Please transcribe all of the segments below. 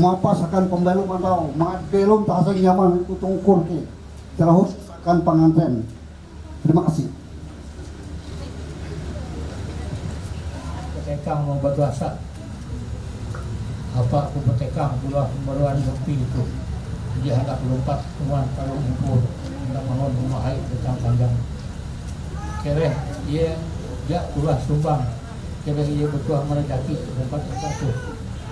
mapas akan pembelum atau belum tak nyaman itu tungkur ki terus akan pengantin. Terima kasih. Petekang mau berdosa apa aku petekang pula pembaruan kopi itu dia hendak lompat teman kalau ngumpul mohon memahai tentang panjang. Kere ia ulah sumbang. Kere ia bertuah merejaki tempat satu.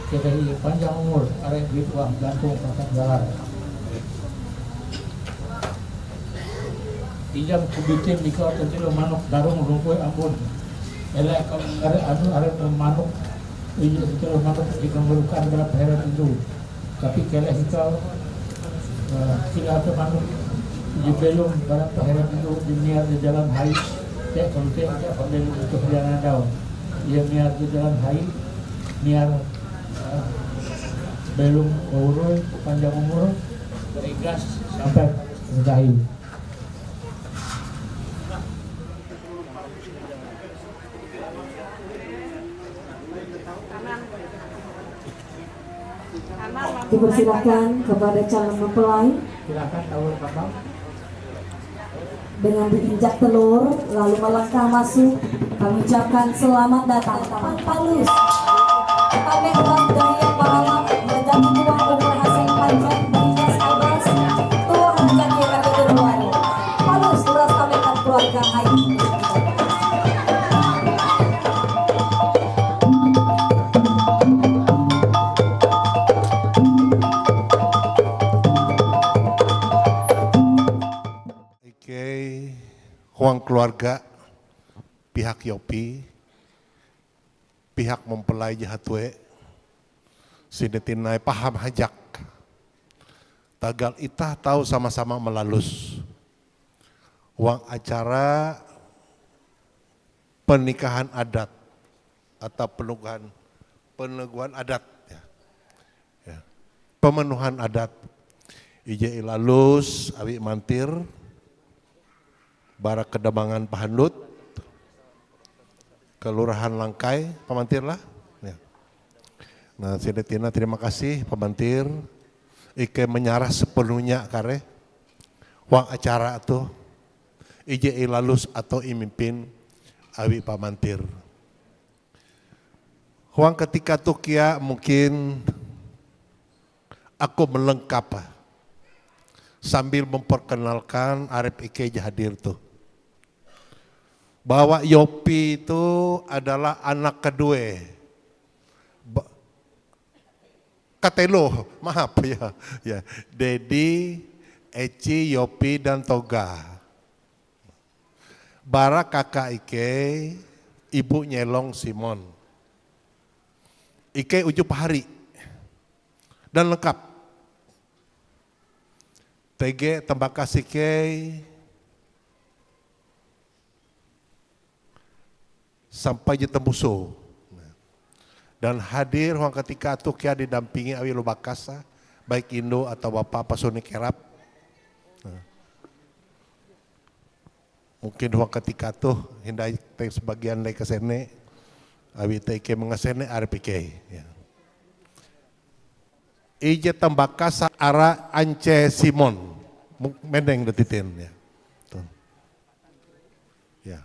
Kere ia panjang umur arek duit uang gantung pangkat galar. Ijam kubitin dikau terjilo manuk darung rumpui ampun. Elak kalau arek manuk ijam terjilo manuk dikemurukan dalam heret itu. Tapi keleh kau sila ke manuk di belum barang heret itu diniat di jalan hai. Cek konten cek konten itu perjalanan daun. Ia niat di jalan hai, niat belum urut panjang umur berikhlas sampai selesai. Dipersilakan kepada calon mempelai Silakan tahu Bapak. dengan diinjak telur lalu melangkah masuk. Kami ucapkan selamat datang Taman Palus. Kami telah daya pahala menjadi tuan umur hasil panjang beringas abas tuan menjadi rakyat kedua. Palus turas kami akan keluarga Hai. Huang keluarga, pihak Yopi, pihak mempelai jahatwe, sinetinai paham hajak. Tagal itah tahu sama-sama melalus. Huang acara pernikahan adat atau peneguhan adat. Ya. Pemenuhan adat. Ije ilalus, awi mantir, Barak Kedabangan Pahandut, Kelurahan Langkai, pamantir lah. Ya. Nah, Sinetina terima kasih pamantir. Ike menyarah sepenuhnya kare. Wang acara tuh, ije ilalus atau imimpin awi pamantir. Wang ketika tuh kia mungkin aku melengkap sambil memperkenalkan Arif Ike hadir tuh. Bahwa Yopi itu adalah anak kedua. Katelo, maaf ya. Dedi, Eci, Yopi dan Toga. Bara kakak Ike, ibu Nyelong Simon. Ike ujup hari dan lengkap. TG Tembakasike sampai je tembuso. Dan hadir huang ketika itu kia didampingi awi lubakasa, baik Indo atau Bapak Pasoni Kerap. Mungkin huang ketika itu hindai sebagian lagi kesene, awi TK mengesene RPK. Ya. Ije Tembakasa ara Ance Simon, mendeng detitin ya. Ya.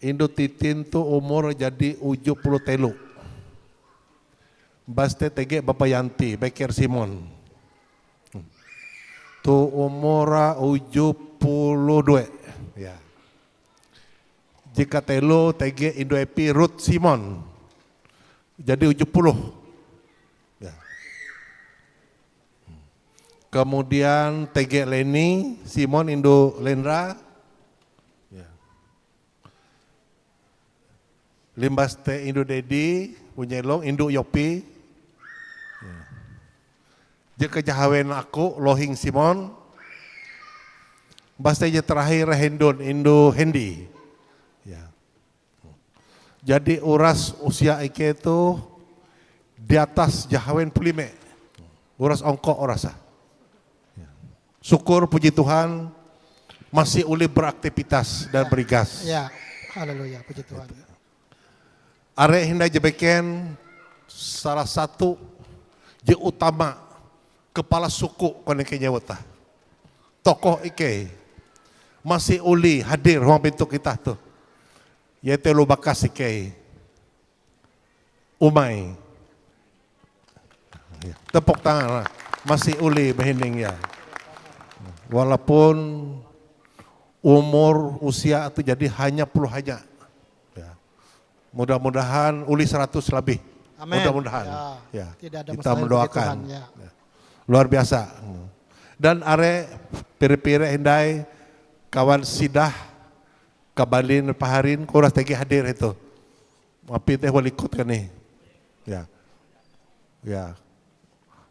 Indo titin tu umur jadi 70 telu. Baste tege Bapak Yanti, Beker Simon. Tu umur 72. Ya. Jika telu tege Indo Epi Ruth Simon. Jadi 70. Ya. Kemudian TG Leni, Simon Indo Lendra. Ya. Limbas T Indo Dedi, Punyelong Indo Yopi. Ya. Jika jahawen aku Lohing Simon. Baste terakhir Hendon Indo Hendi. Ya. Jadi uras usia Ike itu di atas jahawen pulime. Uras ongkok orasa. Syukur puji Tuhan masih uli beraktivitas dan berigas. Ya, haleluya, puji Tuhan. Are hinda jebeken salah satu je utama kepala suku koneke nyawata. Tokoh Ike masih uli hadir ruang bentuk kita tuh. Yaitu Lubakas Ike. Umay. Tepuk tangan lah. Masih uli behending ya. walaupun umur usia itu jadi hanya puluh hanya. Ya. Mudah-mudahan uli 100 lebih. Amin. Mudah-mudahan. Ya, Ya. tidak ada Kita masalah bagi mendoakan. Tuhan, ya. Ya. Luar biasa. Dan are pire-pire hindai kawan sidah kabalin paharin kuras tegi hadir itu. Mapi teh walikut kan nih. Ya. Ya.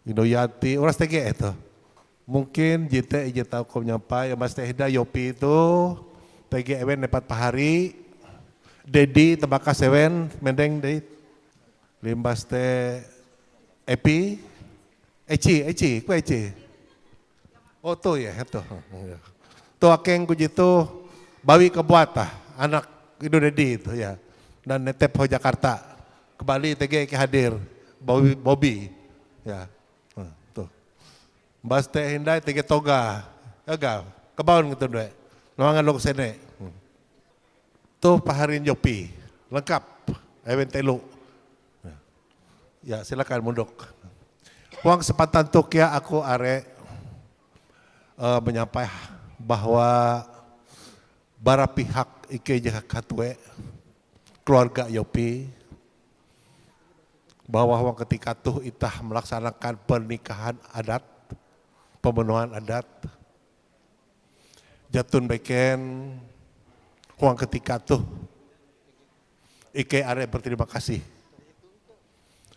Indoyati uras tegi itu. Mungkin jite tahu kau nyampai Mas Teh Hida Yopi itu tegi ewen nepat pahari. Dedi tebaka sewen mendeng deh. Limbas teh Epi Eci, ku Eci. Oh tuh ya, itu. Tuh akeng ku jitu bawi kebuat anak itu Dedi itu ya. Dan netep ho Jakarta. Ke Bali tege ke hadir Bobby ya. Tuh. Mbas teh hindai tege toga. Agak kebaun gitu deh. Nawangan lo kesene. Tuh paharin Yopi. Lengkap. Ewen telu. Ya silakan munduk. Uang sepatan tuh ya aku are menyampaikan bahwa bara pihak Ike Jakatwe keluarga Yopi bahwa ketika tuh itah melaksanakan pernikahan adat, pemenuhan adat, jatun beken uang ketika tuh Ike are berterima kasih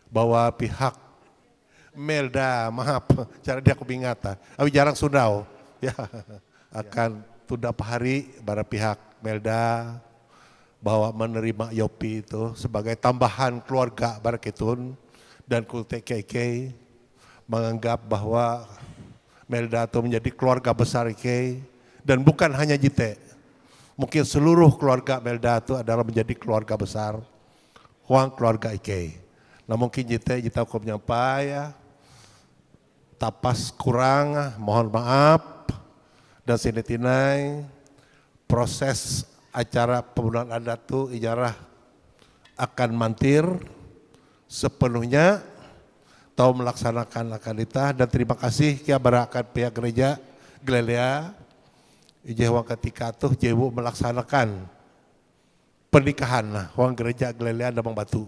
bahwa pihak Melda, maaf, cara dia aku bingata, tapi jarang sundau, ya akan tunda hari bara pihak Melda bahwa menerima Yopi itu sebagai tambahan keluarga Barakitun dan Kulte KK menganggap bahwa Melda itu menjadi keluarga besar IK dan bukan hanya Jite, mungkin seluruh keluarga Melda itu adalah menjadi keluarga besar, huang keluarga IK. Nah mungkin Jite aku menyampai ya. Tapas kurang, mohon maaf dan sinitinai proses acara pembunuhan adat itu ijarah akan mantir sepenuhnya tahu melaksanakan akalita dan terima kasih kia barakan pihak gereja Galilea ijah ketika tuh jewu melaksanakan pernikahan wang gereja Galilea Damang Batu.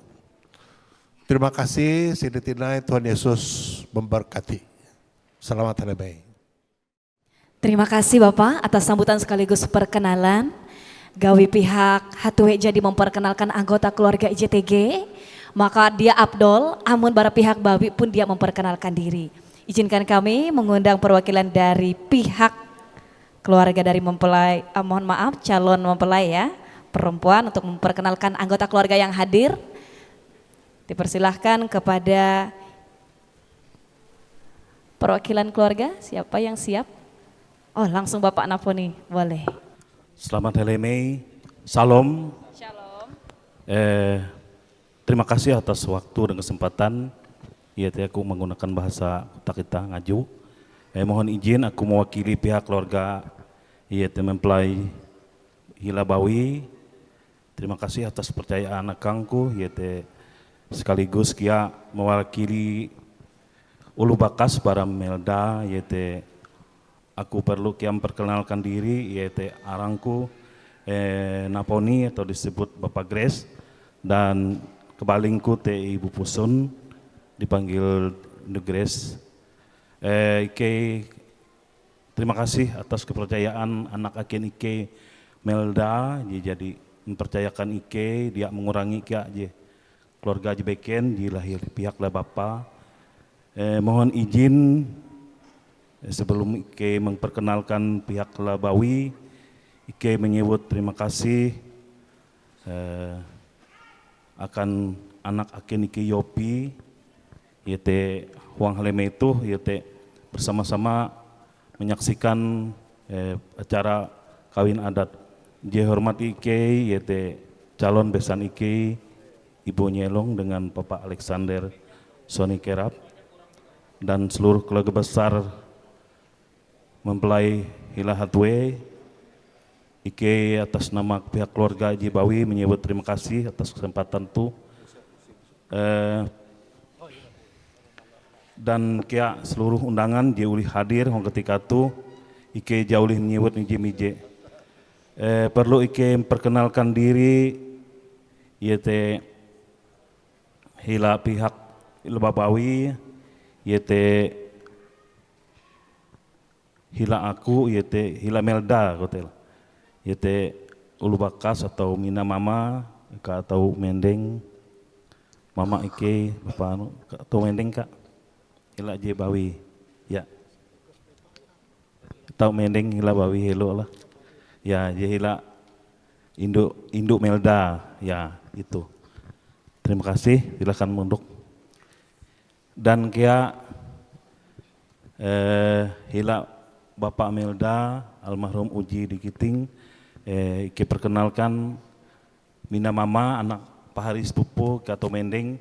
Terima kasih sinitinai Tuhan Yesus memberkati. Selamat hari baik. Terima kasih Bapak atas sambutan sekaligus perkenalan. Gawi pihak Hatuwe jadi memperkenalkan anggota keluarga IJTG. Maka dia Abdol, amun bara pihak Bawi pun dia memperkenalkan diri. Izinkan kami mengundang perwakilan dari pihak keluarga dari mempelai, mohon maaf calon mempelai ya, perempuan untuk memperkenalkan anggota keluarga yang hadir. Dipersilahkan kepada perwakilan keluarga, siapa yang siap? Oh langsung Bapak Naponi, boleh. Selamat hari Mei, Salam. Shalom. Terima kasih atas waktu dan kesempatan. Ya, aku menggunakan bahasa kota kita ngaju. Mohon izin aku mewakili pihak keluarga mempelai Hilabawi. Terima kasih atas percayaan akangku. Sekaligus kia mewakili Ulu Bakas bara Melda aku perlu kiam perkenalkan diri arangku Naponi atau disebut Bapak Grace dan kebalingku Ibu Pusun dipanggil The Grace. Terima kasih atas kepercayaan anak akin Ike Melda jadi mempercayakan Ike dia mengurangi kia keluarga jebeken dilahir pihak lah Bapak. Mohon izin sebelum Ike memperkenalkan pihak Labawi, Ike menyebut terima kasih akan anak akin Ike Yopi, Huang Haleme itu, bersama-sama menyaksikan acara kawin adat. Dihormati Ike, calon besan Ike, Ibu Nyelong dengan Bapak Alexander Soni Kerap. Dan seluruh keluarga besar mempelai Hilahatwe, Ike atas nama pihak keluarga Jibawi menyebut terima kasih atas kesempatan itu. Dan kia seluruh undangan diuli hadir ketika itu Ike jauh menyebut mije-mije. Perlu Ike memperkenalkan diri, yaitu hila pihak Lebabawi, yaitu hila aku, yaitu hila Melda, hotel, yaitu ulu bakas atau mina mama, atau mendeng, mama Ike, bapak anu, atau mendeng kak, hila je bawi, ya. Tahu mendeng hila bawi helo lah, ya hila induk Melda, ya itu. Terima kasih, silakan mundur. Dan kia hila Bapak Melda almarhum Uji Dikiting, Ike perkenalkan mina mama anak pahari sepupu atau mendeng,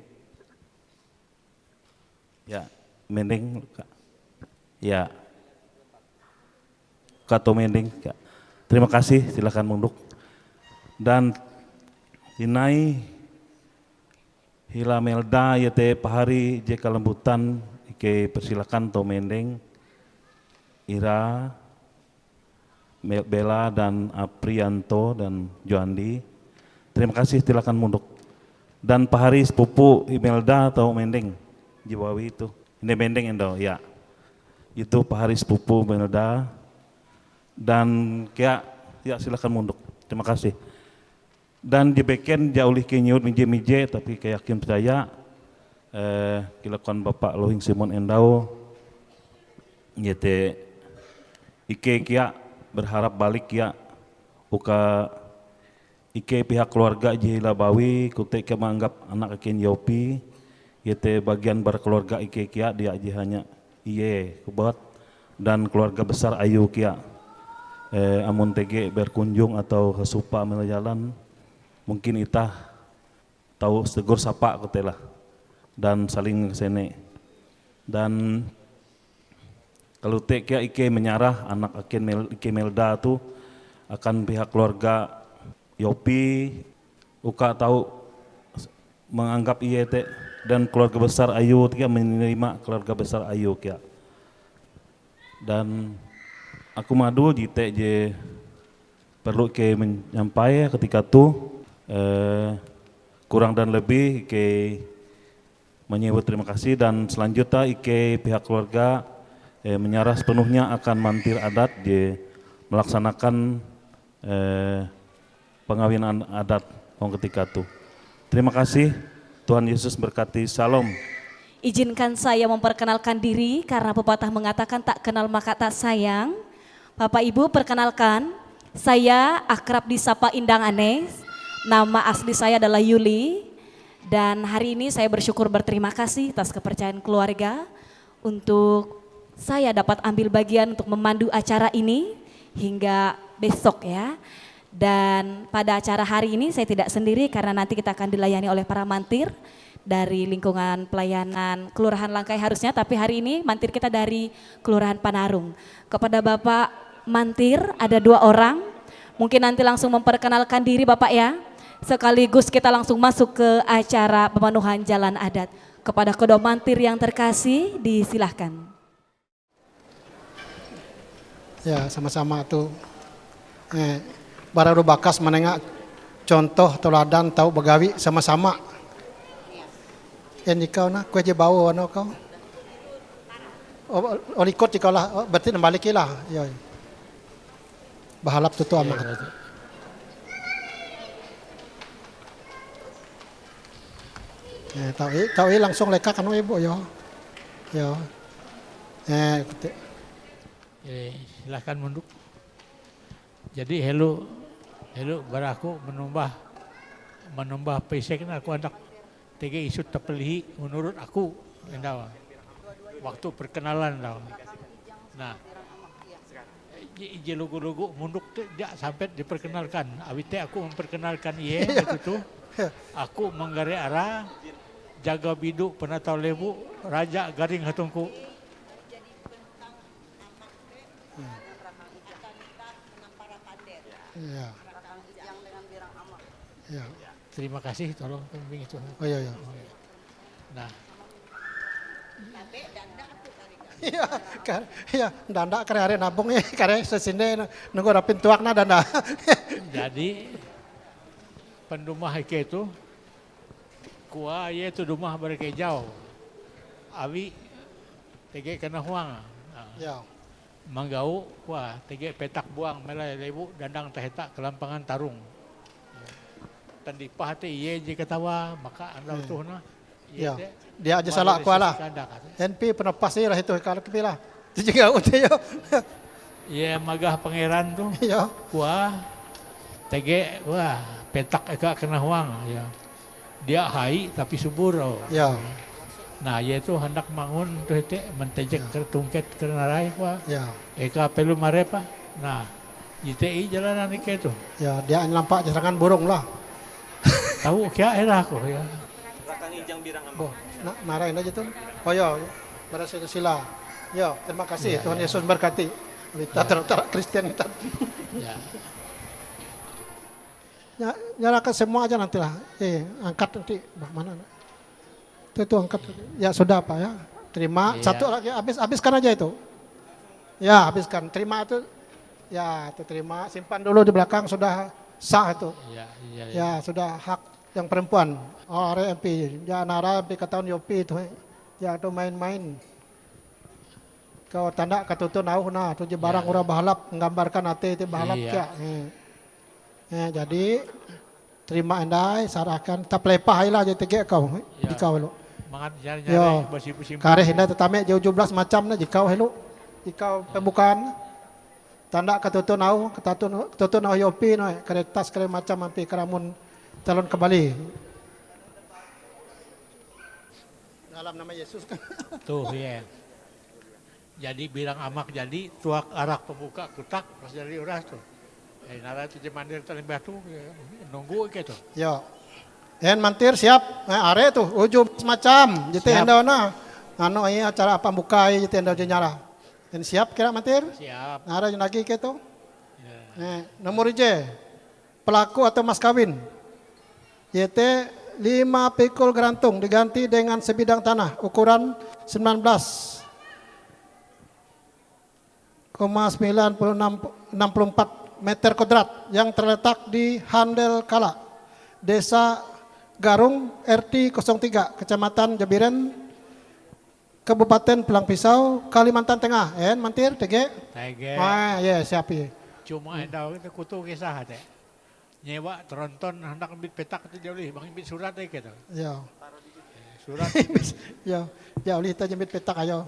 ya mendeng, ya. Kato Mending. Terima kasih, silakan munduk. Dan Inai Hila Melda yete pahari jeka lembutan Ike persilakan to Mending, Ira, Bella dan Aprianto dan Joandi. Terima kasih, silakan munduk. Dan pahari sepupu Imelda atau Mending Jiwawi itu. Ini Mending endo, ya. Itu pahari sepupu Melda. Dan ya silakan munduk. Terima kasih. Dan di beken jauh kenyut mije-mije tapi kayak yakin percaya kilakuan Bapak Lohing Simon Endau yete Ike kia berharap balik ya uka Ike pihak keluarga Jihila Bawi kutek ke menganggap anak akin Yopi yete bagian berkeluarga Ike kia dia hanya iye kubat dan keluarga besar Ayu kia amun tege berkunjung atau kesupa melajalan mungkin itah tahu segur sapa ketela dan saling kesene dan kalau teke Ike menyarah anak akin Ike Melda tu akan pihak keluarga Yopi uka tahu menganggap iye te dan keluarga besar Ayu kia menerima keluarga besar Ayu kia dan aku madu jite je perlu ke menyampaikan ketika tu kurang dan lebih ke menyebut terima kasih dan selanjutnya Ike pihak keluarga menyerah sepenuhnya akan mantir adat je melaksanakan pengawinan adat ketika tu. Terima kasih, Tuhan Yesus berkati, Salam. Izinkan saya memperkenalkan diri karena pepatah mengatakan tak kenal maka tak sayang. Bapak Ibu perkenalkan, saya akrab disapa Indang Anes, nama asli saya adalah Yuli dan hari ini saya bersyukur berterima kasih atas kepercayaan keluarga untuk saya dapat ambil bagian untuk memandu acara ini hingga besok ya. Dan pada acara hari ini saya tidak sendiri karena nanti kita akan dilayani oleh para mantir dari lingkungan pelayanan Kelurahan Langkai harusnya, tapi hari ini mantir kita dari Kelurahan Panarung. Kepada Bapak mantir ada 2 orang, mungkin nanti langsung memperkenalkan diri Bapak ya, sekaligus kita langsung masuk ke acara pemenuhan jalan adat. Kepada kedua mantir yang terkasih disilahkan. Ya sama-sama tuh. Baru bakas menengah contoh teladan tahu begawi sama-sama. Ini kau nak kue je bawa no kau. Oh ikut kau lah, berarti balik lah. Ya. Bahalap tu amat. Tahu langsung leka kan ibu yo. Yo. Silakan munduk. Jadi hello baraku menambah pesekna aku anak tiga isu terpelihi menurut aku endawa. Waktu perkenalan dah. Nah, je logo-logo munduk tidak sampai diperkenalkan. Awite aku memperkenalkan ia begitu. Aku menggare arah jaga biduk penatau lebu raja garing hatungku. Ya. Ya. Terima kasih, tolong pembimbing itu. Oh iya. Nah, Iya, iya, danda kare hari nabung ya, kare sesinde nunggu rapin tuakna danda. Jadi pendumah ike itu kuah ye itu rumah berkejau. Abi tege kena huang. Nah, Ya, manggau kuah tege petak buang melai lebu dandang teheta kelampangan tarung. Tandipah teh iye je ketawa maka anda utuhna. ya. Dia aja salah kuala. NP penepas sih lah itu kalau kepilah. Itu juga udah yo. Iya magah pangeran tuh Ya, kuah tege wah petak eka kena huang ya. Dia hai tapi subur oh. ya, Nah, yaitu hendak mangun tuh teh mentejek ke tungket ke narai kuah. ya. Eka pelu marepa. Nah, ITI jalanan ike itu. Ya, dia nampak serangan burung lah. Tahu kya era aku ya. Oh, narain aja tuh. Oh ya, berasa sila. Ya, terima kasih Tuhan Yesus berkati. Kita terutara Kristen kita. Ya. Ya, nyalakan semua aja nantilah. Angkat nanti mana? Itu angkat. Ya sudah Pak ya. Terima. Iya. Satu lagi habiskan aja itu. Ya, habiskan. Terima itu. Ya, itu terima. Simpan dulu di belakang sudah sah itu. Ya, Ya, sudah hak yang perempuan. Oh, are MP. Ya, nara MP ketahuan Yopi itu. Ya, itu main-main. Kau tanda katutu nauh nah, tu je barang urang bahalap menggambarkan hati itu bahalap Iya. ya. Jadi terima andai sarahkan tak lepah lah jadi tege kau Ya. di kau lu. Mangat Yo. nyari bersih-bersih. Kareh hendak tetame jauh 17 macam na jikau helu. Jikau pembukaan tanda katutu nauh katutu nauh Yopi no keretas kare macam ampi keramun calon kembali. Dalam nama Yesus kan. Tuh ya. Jadi bilang amak jadi tuak arak pembuka kutak pas dari uras tuh. Nara itu jemandir terlibat tuh ya, nunggu gitu. Yo. En mantir siap. Are tuh ujub semacam. Jadi Siap. enda na. Anu ieu acara apa buka ieu jadi enda nyala. En siap kira mantir? Siap. Nara lagi gitu. Ya. Nomor J. Pelaku atau mas kawin. YT 5 pikul gerantung diganti dengan sebidang tanah ukuran 19,964 meter kuadrat yang terletak di Handel Kala, Desa Garung, RT 03, Kecamatan Jabiren, Kabupaten Pulang Pisau, Kalimantan Tengah. Mantir, TG? Tege. Ya, siap ya. Cuma enda itu kutu kisah teh. Nyewa tronton hendak ambit petak itu jauh bang ambit surat deh gitu. Ya. Surat. Ya, ya ulih kita jemput petak ayo.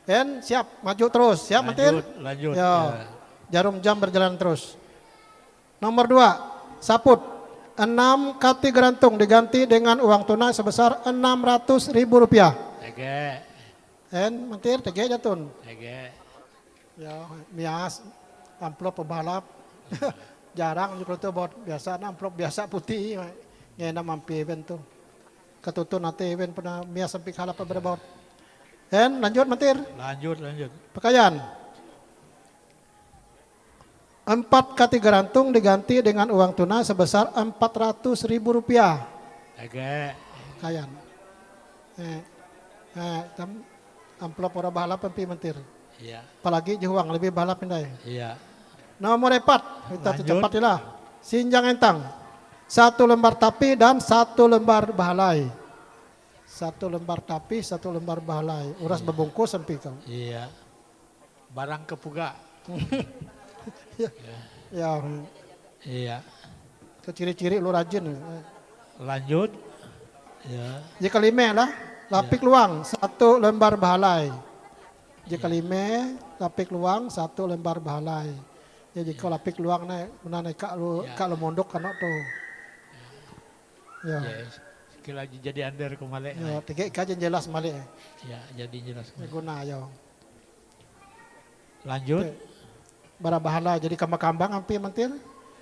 Ya. Siap, maju terus. Siap, Mantir? Lanjut. Ya. Jarum jam berjalan terus. Nomor 2, saput. 6 kati gerantung diganti dengan uang tunai sebesar Rp600.000. Tege. Mantir, tege jatun. Tege. Ya, mias, amplop pebalap. Jarang juga tuh buat biasa, amplop biasa putih. Ngena mampi event tuh. Ketutun nanti event pernah mias sampai kalah berbau. Lanjut Mantir. Lanjut. Pakaian. 4 kati gerantung diganti dengan uang tunai sebesar Rp400.000. Tege. Kayan. Amplop orang balap empi Mantir. Iya. Apalagi juang lebih balap indai. Iya. Nomor 4, kita Lanjut. cepatilah. Sinjang entang. 1 lembar tapi dan 1 lembar bahalai. 1 lembar tapi, 1 lembar bahalai. Uras berbungkus sampai kau. Iya. Barang kepuga. Ya, Iya. itu ciri-ciri lu rajin. Lanjut. Ya. Jika lima lah, lapik luang 1 lembar bahalai. Jika lima, lapik luang 1 lembar bahalai. Ya jika lapik luang naik kak lu mondok kan tuh. Ya. Yes. Kila jadi under kemale. Ya, 3 kajian jelas malik. Ya, jadi jelas. Guna yo. Lanjut. Bara bahala jadi kambang ampi Mantir.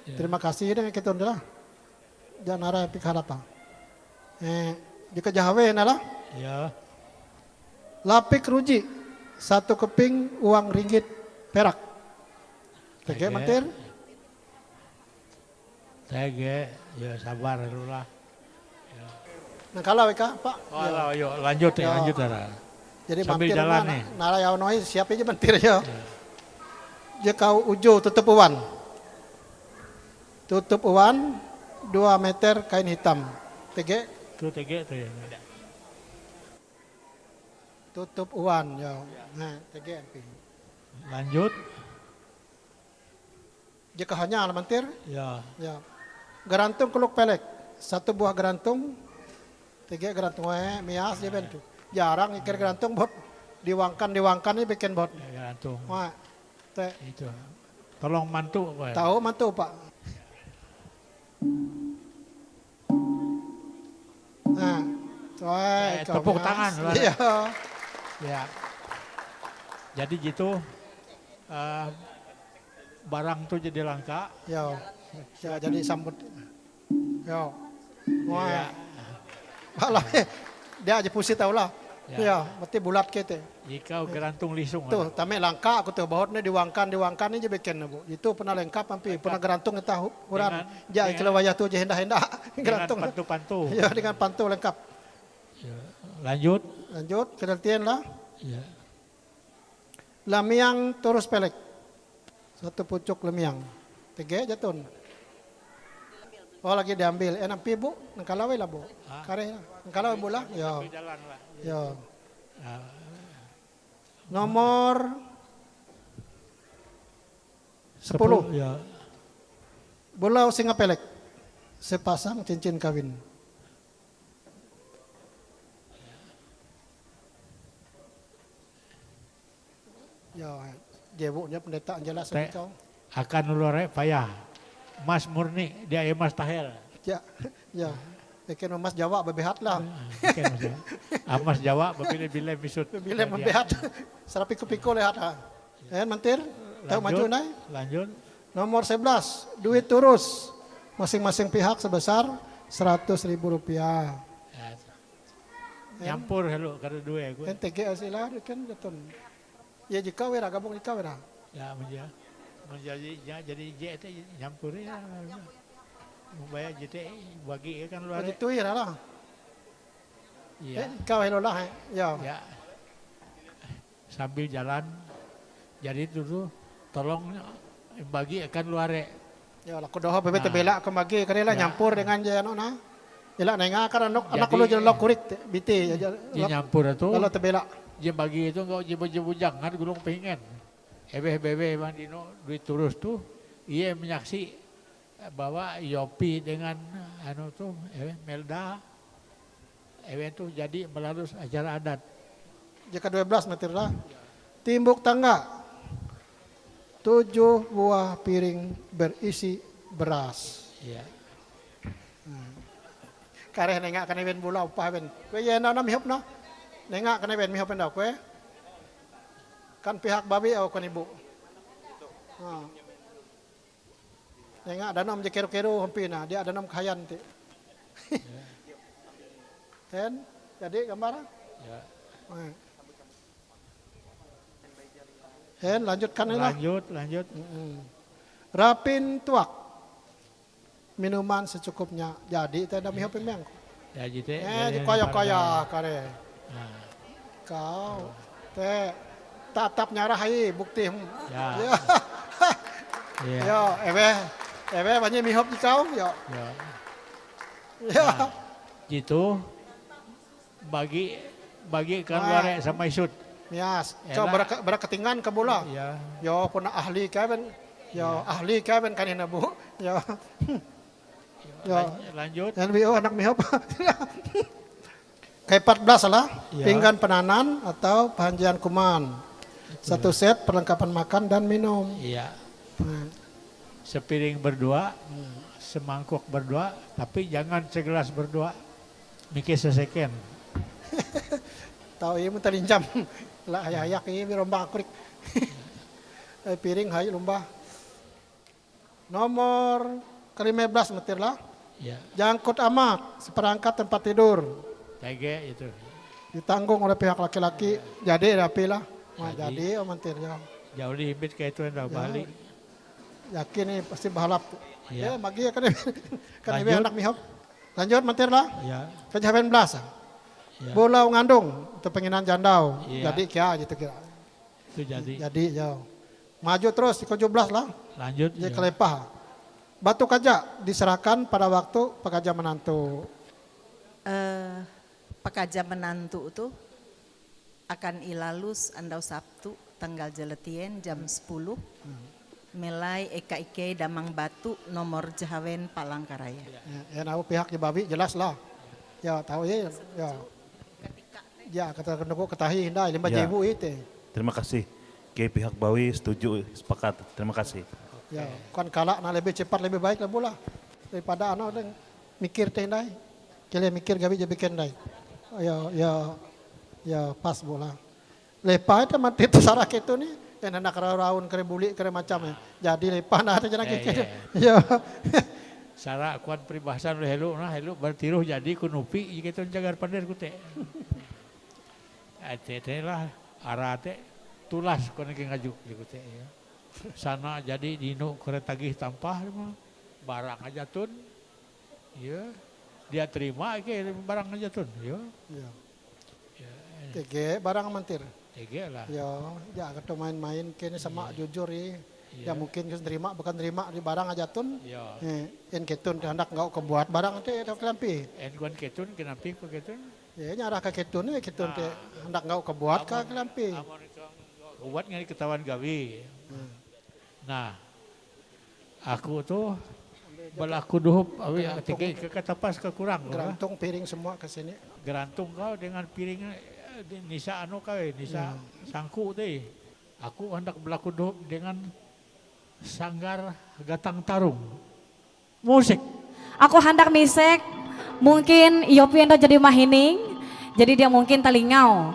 Ya. Terima kasih dengan kita dah. Jangan arah pik harapa. Jika jahawe lah. Ya. Lapik ruji 1 keping uang ringgit perak. Tege Tege. Mantir. Tege. Ya sabar dulu lah. Nah kalau Pak. Oh, ayo lanjut Ya. lanjut Ara. Jadi Sambil mantir jalan mana? nih. Narayao noi siapa aja mantir ya. Dia kau ujo tutup uwan. Tutup uwan 2 meter kain hitam. Tege Itu tege tuh ya. tutup uwan ya. Nah, tege MP. Lanjut. Jika hanya mantir Ya. ya. Gerantung kuluk pelek. 1 buah gerantung. Tege gerantung mias dia bentuk. Jarang ikir gerantung bot diwangkan ini bikin bot. Ya, gantung. Wah, teh Itu. Tolong mantu, Pak. tahu mantu Pak. Nah, Tepuk tangan, Luar. Iya. Ya. Jadi gitu barang tuh jadi langka. Ya, ya jadi sambut. Ya. Wah. Ya. Malah dia aja pusing tahu lah. Ya. Ya, berarti bulat gitu. Jika gerantung lisung. Tuh, tame langka aku tuh bahotnya diwangkan ini je bikin Bu. Itu pernah lengkap hampir pernah gerantung tahu. Kurang ja kalau wayah tuh je hendak-hendak Dengan gerantung. pantu-pantu. Ya, dengan pantu lengkap. Ya. Lanjut. Lanjut, kedeltian lah. Ya. Lamiang terus pelek. 1 pucuk lamiang. 3 jatun. Oh lagi diambil. Nampi Bu, nangkalawai lah Bu. Kare, nangkalawai Bu lah. Ya. Jalan lah. Ya. Nomor 10. Ya. Bulau singa pelek. Sepasang cincin kawin. Ya, jebuknya pendeta jelas Teh. kau. Akan ulore payah. Mas murni dia emas tahel. Ya, ya. Bikin emas Jawa bebehat lah. Amas Jawa bapile-bile misut. Bila membehat, serapi piku lihat ha. Mentir, tahu maju naik. Lanjut. Nomor 11, duit turus. Masing-masing pihak sebesar Rp100.000. Ya. Nyampur hello kada dua gue. NTG asila kan jatun. Ya jika wera gabung jika wera. Ya menjadi jadi J itu nyampur ya. Membayar JT bagi kan luar. Itu ya lah. Iya. Kau hello lah. Ya. Ya. Sambil jalan jadi dulu tolong bagi akan luar. Ya lah kudoha bebet tebela ke bagi karela nyampur dengan jano na. Ila nenga kan anak Jadi- kulo jeung lok kurik biti. Dia nyampur itu. Kalau tebela. Dia bagi itu enggak jebu-jebu jangan gulung pengen. Bebe Bang Dino duit turus tuh ia menyaksi bahwa Yopi dengan anu tuh Melda tuh jadi melalui acara adat. Jika 12 meter lah. Timbuk tangga. 7 buah piring berisi beras. Iya. Kareh nengak kana ben bula upah ben. Kowe yen na mihop na. Nengak kana ben mihop na kowe. Kan pihak babi au kan ibu. Nengak danom je kero-kero hampi na, dia danom kahayan ti. Kan jadi gambar. Ya. Hen lanjutkan lah. Lanjut. Rapin tuak. Minuman secukupnya. Jadi teh da mihop memang. Ya gitu. Di koyak-koyak kare. Nah, Kau teh tatap nyarah hai bukti. ya. Ya. Iya. Yo, ebe banyak mihop di kau, yo. Ya. Ya. Gitu. Bagi kan luar sama isut. Mias, Elah. coba berketinggan ke bola. Ya. Yo pun ahli kaben. Yo ahli kaben kanina Bu. Yo. Yo. Lanjut. NBO anak mihop. Kayak 14 lah, Ya. pinggan penanan atau pahanjian kuman. 1 set perlengkapan makan dan minum. Iya. Nah, Sepiring berdua, semangkuk berdua, tapi jangan segelas berdua. Mikir seseken. tahu ieu mun talinjam. Lah hayak ieu lomba akurik. Piring hayu lomba. Nomor ke-15 metir lah. Ya. Jangkut amak, seperangkat tempat tidur. Tege itu. Ditanggung oleh pihak laki-laki. Jadi rapi lah. Wah, Jadi. jadi mantir ya. Jauh dihibit kayak itu yang balik. Yakin nih pasti bahalap. Iya. Ya, magi ya kan ibu Lanjut. anak mihop. Lanjut mantir lah. Ya. Kejawen belas. Ya. Bolau ngandung itu penginan jandau. Iya. Jadi kia gitu kira. Itu jadi. Jadi ya. Maju terus di 17 lah. Lanjut. Jadi ya. kelepah. Batu kaja diserahkan pada waktu pekerja menantu. Pekerja menantu itu akan ilalus andau Sabtu tanggal jeletien jam 10 melai Eka Ike Damang Batu nomor Jahawen Palangkaraya. Ya, nahu pihak di babi jelas lah. Ya tahu ya. Ya. Ya kata kenoko ketahi hinda 5 Ya. ribu itu. Terima kasih. Ke pihak Bawi setuju, sepakat. Terima kasih. Ya, kan kalak na lebih cepat lebih baik lah bola daripada anak deng mikir teh dai. Kalian mikir gabi je bikin dai. Ya pas bola. Lepas itu mati tersarak itu nih. Kan anak raun kere buli kere macam ya. Jadi lepas nah ada jangan gitu. Ya. Sara kuan peribahasan oleh helu bertiruh jadi kunupi gitu jagar pander ku teh. Teh lah arah teh tulas kono ge ngajuk ku teh ya. Sana jadi dino kereta tagih tampah mah barang aja tun. Ya. Dia terima ke barang aja tun. Ya. Ya. TG barang mantir. Tege lah. Ya, ya kata main-main kini sama jujur ya. Iya. Ya mungkin kes terima bukan terima di barang aja tun. Ya. En ketun hendak enggak kebuat barang teh ada kelampi. En kuan ketun kenapa ku ketun? Ya nyarah ke ketun teh hendak enggak kebuat ka kelampi. Amun buat ngari ketahuan gawi. Nah, aku tuh balaku duhup awi ke katapas ke kurang lah. Gerantung piring semua ke sini. Gerantung kau dengan piring nisa anu kau nisa sangku teh. Aku hendak berlaku duhup dengan sanggar gatang tarung. Musik. Aku hendak misek, mungkin Yopi enda jadi mahining, jadi dia mungkin talingau.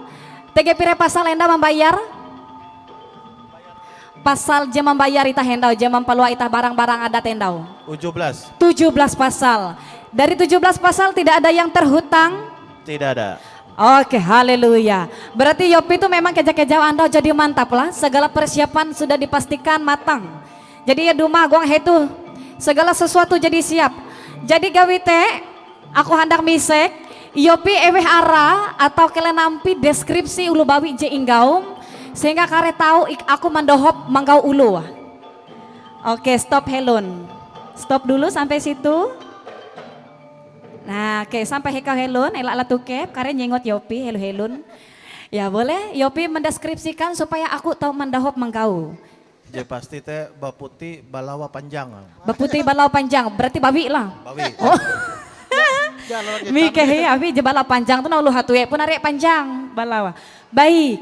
TG pire pasal enda membayar? Pasal jam membayar itah hendau, jam mempalua itah barang-barang adat hendau. 17. 17 pasal. Dari 17 pasal tidak ada yang terhutang. Tidak ada. Oke, haleluya. Berarti Yopi itu memang keja-kejau Anda jadi mantap lah. Segala persiapan sudah dipastikan matang. Jadi ya dumah gong itu segala sesuatu jadi siap. Jadi gawite aku hendak misek Yopi eweh ara atau kalian nampi deskripsi ulu bawi je inggaum sehingga kare tahu aku mandohop manggau ulu. Oke, stop Helun. Stop dulu sampai situ. Nah, oke sampai hekau Helun, elak latukep, kare nyengot Yopi, Helun. Ya boleh, Yopi mendeskripsikan supaya aku tahu mandahop manggau. Je pasti teh baputi balawa panjang. Beputih balau panjang, berarti babi lah. Bawi. Oh, Jalur kita. Mike he, abi je balau panjang tuh naulu hatue pun arek panjang balawa. Baik,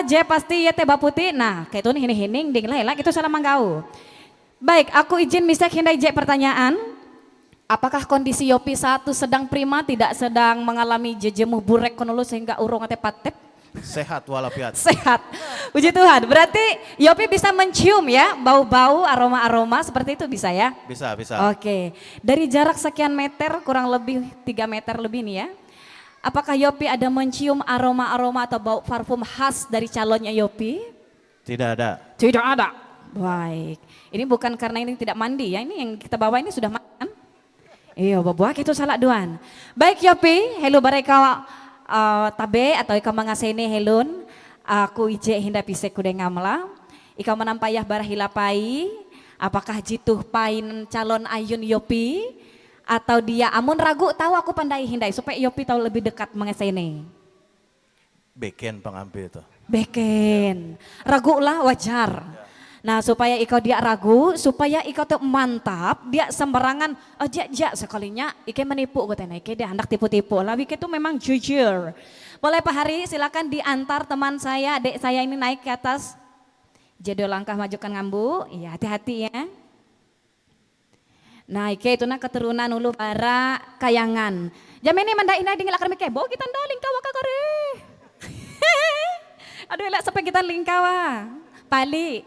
je pasti ya teh baputi. Nah, kayak itu nih hining ding lah, elak itu salah manggau. Baik, aku izin misek hindai je pertanyaan. Apakah kondisi Yopi satu sedang prima, tidak sedang mengalami jejemuh burek konolu sehingga urung ate patep? Sehat walafiat. Sehat, puji Tuhan. Berarti Yopi bisa mencium ya, bau-bau, aroma-aroma seperti itu bisa ya? Bisa, bisa. Oke, dari jarak sekian meter, kurang lebih 3 meter lebih nih ya. Apakah Yopi ada mencium aroma-aroma atau bau parfum khas dari calonnya Yopi? Tidak ada. Tidak ada. Baik, ini bukan karena ini tidak mandi ya, ini yang kita bawa ini sudah makan. Iya, babuak itu salah duan. Baik Yopi, hello bareka tabe atau ika mangasene helun. Aku ije hinda pisek kude ngamla. Ika menampayah barah hilapai. Apakah jituh pain calon ayun Yopi atau dia amun ragu tahu aku pandai hindai supaya Yopi tahu lebih dekat mengasene. Beken pengambil itu. Beken, ragu lah wajar. Nah supaya ikau dia ragu, supaya ikau tuh mantap, dia sembarangan, aja sekalinya, ike menipu katanya, ike dia hendak tipu-tipu, tapi ike tuh memang jujur. Boleh Pak Hari, silakan diantar teman saya, adik saya ini naik ke atas. Jadi langkah majukan ngambu, iya hati-hati ya. Nah ike itu nak keturunan ulu bara kayangan. Jam ini mandain dengan lakar mike, bawa kita ndaling kawa kakare. Aduh elak sampai kita lingkawa. Pali.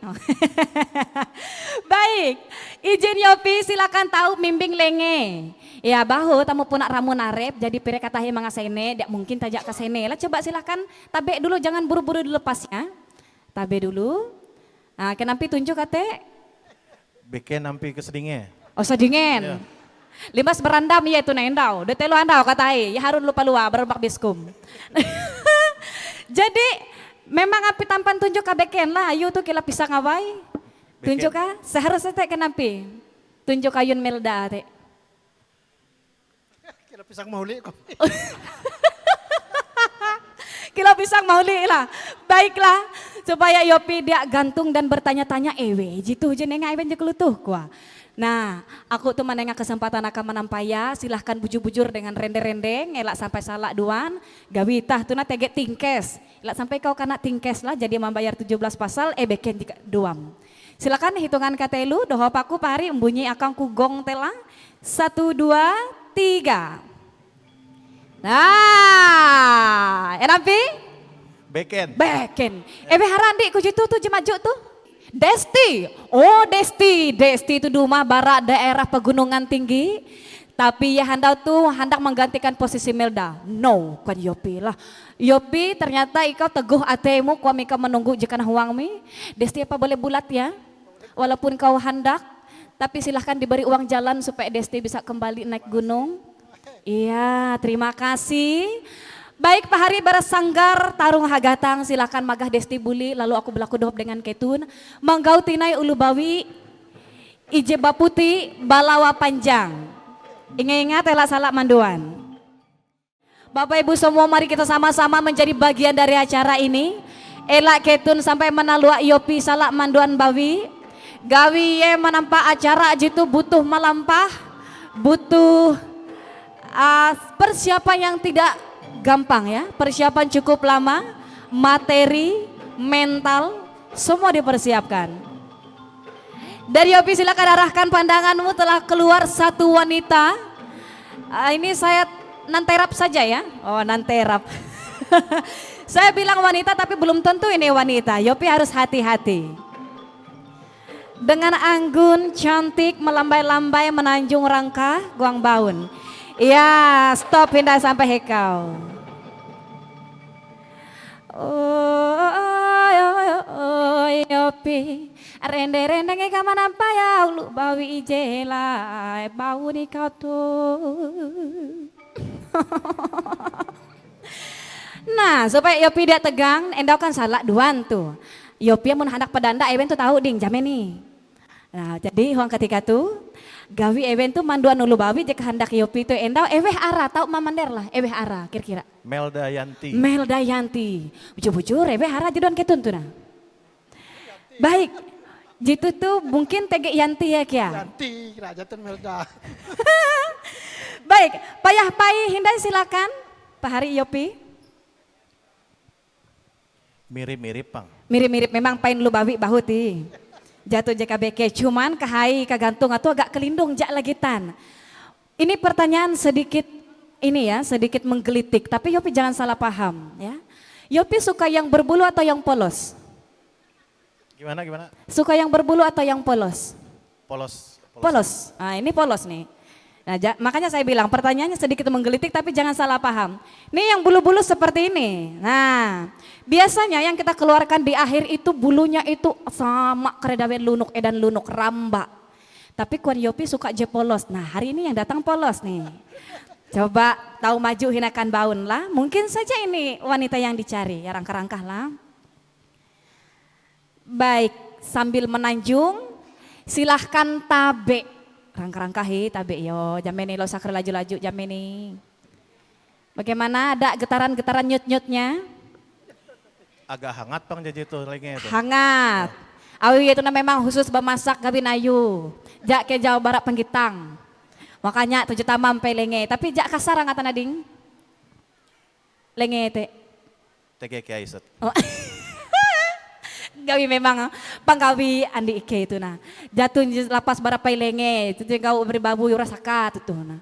Baik, izin Yopi silakan tahu mimbing lenge. Ya bahu tamu punak ramu narep jadi pire katahi mangasene, dak mungkin tajak ke sene. Lah coba silakan tabe dulu jangan buru-buru dilepas ya. Tabe dulu. Nah, kenapa tunjuk kate? Beken nampi kesedingnya. Oh sedingen. Limas berandam ya itu na endau. Detelo andau katai, ya harun lupa lua berbak biskum. Jadi memang api tampan tunjuk kabeken lah, ayo tuh kila pisang awai. Tunjuk ka, seharusnya teh kenapi. Tunjuk ayun Melda teh. Kira pisang mauli kok. Kila pisang mauli lah. Baiklah, supaya Yopi dia gantung dan bertanya-tanya ewe. Jitu jenenga ewen jekulutuh kuah. Nah, aku tuh menengah kesempatan akan menampaya, silahkan bujur-bujur dengan rende-rende, ngelak sampai salak duan, gawitah tuh na tege tingkes, elak sampai kau kena tingkes lah, jadi membayar 17 pasal, beken jika duam. Silakan hitungan katelu, doho paku pahari embunyi akang kugong telang, 1, 2, 3. Nah, enampi? Beken. Beken. Harandi kujitu tuh jemaju tuh. Desti, oh Desti itu rumah barat daerah pegunungan tinggi. Tapi ya handau tuh hendak menggantikan posisi Melda. No, kan Yopi lah. Yopi ternyata ikau teguh atemu kau mika menunggu jika huang mi. Desti apa boleh bulat ya? Walaupun kau hendak, tapi silahkan diberi uang jalan supaya Desti bisa kembali naik gunung. Iya, terima kasih. Baik Pak Hari Barasanggar Tarung Hagatang silakan magah Desti Buli lalu aku berlaku dohop dengan ketun Manggau Tinai Ulubawi Ije Baputi Balawa Panjang. Ingat-ingat telah salak manduan. Bapak Ibu semua mari kita sama-sama menjadi bagian dari acara ini. Elak ketun sampai menalua Yopi salak manduan bawi. Gawi ye menampak acara jitu butuh melampah, butuh persiapan yang tidak gampang ya, persiapan cukup lama, materi, mental, semua dipersiapkan. Dari Yopi silakan arahkan pandanganmu telah keluar satu wanita. Ini saya nanterap saja ya, oh nanterap. Saya bilang wanita tapi belum tentu ini wanita, Yopi harus hati-hati. Dengan anggun, cantik, melambai-lambai menanjung rangka, guang baun. Iya, stop pindah sampai hekau. Oh, Yopi, rende-rende nge kama nampak ya ulu bawi ijela, bau di kau tuh. Nah, supaya Yopi dia tegang, endau kan salah duan tuh. Yopi mun hendak pedanda event tuh tahu ding jamin nih. Nah, jadi huang ketika tuh gawi event tuh manduan ulu bawi jika hendak Yopi tuh endau ara tahu mamander lah ara kira-kira. Melda Yanti. Melda Yanti. Bujur-bujur ara juduan ketun tuh nah. Baik. Jitu tuh mungkin tege Yanti ya kia. Yanti Rajatun Melda. Baik, payah pai hindai silakan Pak Hari Yopi. Mirip-mirip Pang. Mirip-mirip memang pain lu bawi bahuti. Jatuh JKBK cuman kahai kagantung atau agak kelindung jak lagitan. Ini pertanyaan sedikit ini ya, sedikit menggelitik tapi Yopi jangan salah paham ya. Yopi suka yang berbulu atau yang polos? Gimana? Suka yang berbulu atau yang polos? Polos. Polos. Nah, ini polos nih. Nah, makanya saya bilang pertanyaannya sedikit menggelitik tapi jangan salah paham. Ini yang bulu-bulu seperti ini. Nah, biasanya yang kita keluarkan di akhir itu bulunya itu sama keredawen lunuk edan lunuk ramba. Tapi Kuan Yopi suka je polos. Nah, hari ini yang datang polos nih. Coba tahu maju hinakan baun lah. Mungkin saja ini wanita yang dicari. Ya rangka-rangkah lah. Baik, sambil menanjung silahkan tabe. Rangka-rangkahi tabe yo, jameni lo sakre laju-laju jameni. Bagaimana ada getaran-getaran nyut-nyutnya? Agak hangat Pang jadi itu lagi itu. Hangat. Awi itu memang khusus bemasak gabin ayu. Jak ke Jawa Barat penggitang. Makanya 7 tamam pe lenge, tapi jak kasar ngatan ading. Lenge te. Tege kiai set. Oh. Gawi memang panggawi andi ike itu nah. Jatuh lapas barapai lenge, itu kau berbabu yurasaka itu nah.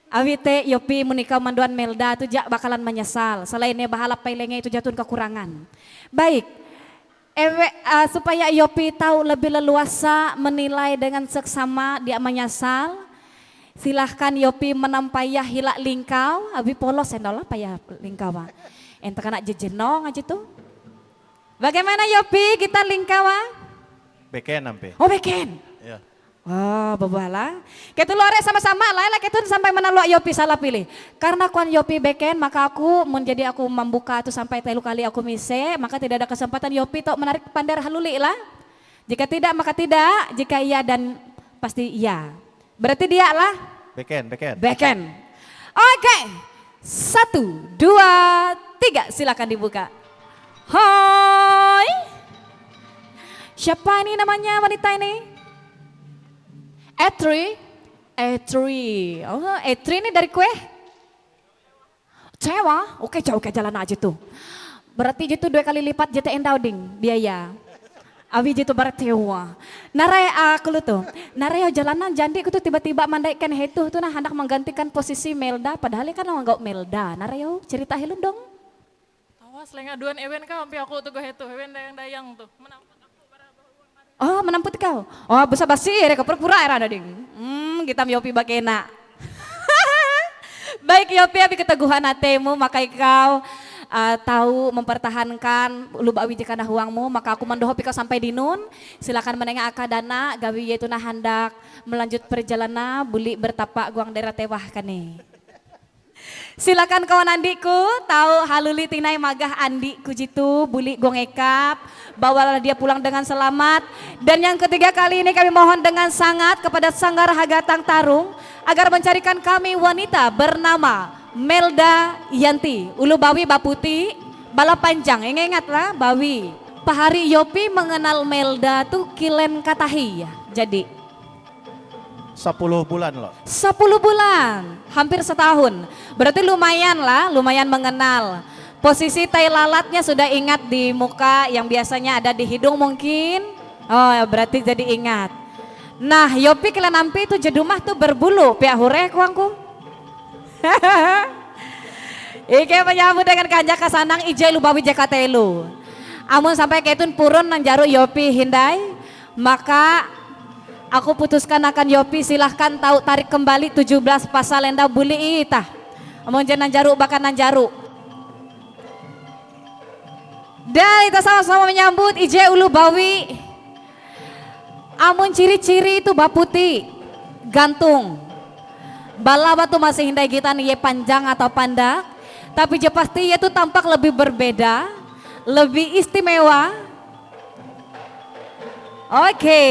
Awi te Yopi menikah manduan Melda itu jak bakalan menyesal. Selainnya bahalap pai lenge itu jatuh kekurangan. Baik. Supaya Yopi tahu lebih leluasa menilai dengan seksama dia menyesal. Silahkan Yopi menampayah hilak lingkau, abi polos endolah payah lingkau. Ente kena jejenong aja tuh. Bagaimana Yopi kita lingkawa? Beken nampe. Oh beken. Iya. Wah, babala. Kita lore sama-sama lah kita sampai mana lu Yopi salah pilih. Karena kuan Yopi beken maka aku menjadi aku membuka itu sampai 3 kali aku mise, maka tidak ada kesempatan Yopi tok menarik pandar haluli lah. Jika tidak maka tidak, jika iya dan pasti iya. Berarti dia lah Beken. beken. Oke. 1, 2, 3 silakan dibuka. Hai. Siapa ini namanya wanita ini? Etri. Oh, Etri ini dari kue? Cewa? Oke, jauh ke jalan aja tuh. Berarti itu 2 kali lipat jete endau ding biaya. Abi jitu berarti wah. Narai aku lu tuh. Narai jalanan jandi aku tuh tiba-tiba mandaikan hetu tuh nah hendak menggantikan posisi Melda padahal kan enggak Melda. Narai cerita hilun dong. Awas leng aduan ewen ka ampi aku tuh hetu ewen dayang-dayang tuh. Oh menamput kau. Oh besar basi rek pura-pura era ada ding. Kita Yopi bakena. Baik Yopi abi keteguhan hatemu maka kau tahu mempertahankan luba wijikana huangmu maka aku mendoho kau sampai di nun. Silakan menengah akadana gawi yaitu nah hendak melanjut perjalanan buli bertapak guang daerah tewah kane. Silakan kawan andiku, tahu haluli tinai magah andiku jitu, buli gongekap, bawalah dia pulang dengan selamat. Dan yang ketiga kali ini kami mohon dengan sangat kepada Sanggar Hagatang Tarung agar mencarikan kami wanita bernama Melda Yanti, Ulu Bawi Baputi, Bala Panjang, ingatlah Bawi. Pahari Yopi mengenal Melda tuh kilen katahi ya, jadi 10 bulan loh. 10 bulan, hampir setahun. Berarti lumayan lah, lumayan mengenal. Posisi tai lalatnya sudah ingat di muka yang biasanya ada di hidung mungkin. Oh berarti jadi ingat. Nah Yopi kila nampi itu jedumah tuh berbulu, pihak hure kuangku. Ike menyambut dengan kanjak kasanang ije lubawi jakatelu. Amun sampai ketun purun nang jaru Yopi hindai, maka aku putuskan akan Yopi silahkan tahu tarik kembali 17 pasal enda buli itah. Amun jangan jaru bahkan nanjaru. Dan kita sama-sama menyambut ije ulu bawi. Amun ciri-ciri itu baputi, gantung. Balawa tuh masih hindai kita nih panjang atau pandak. Tapi je pasti itu tampak lebih berbeda, lebih istimewa. Oke.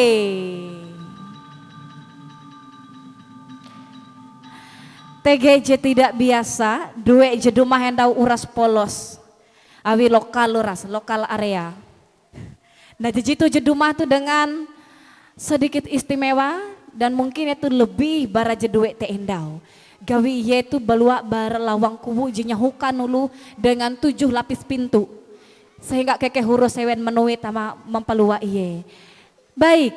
TGJ tidak biasa, dua jedumah hendau uras polos. Awi lokal uras, lokal area. Nah jitu jedumah tuh dengan sedikit istimewa dan mungkin itu lebih bara jedue te endau. Gawi ye tu balua bara lawang kubu jinya hukan ulu dengan 7 lapis pintu. Sehingga keke hurus sewen menuit sama mempelua iye. Baik,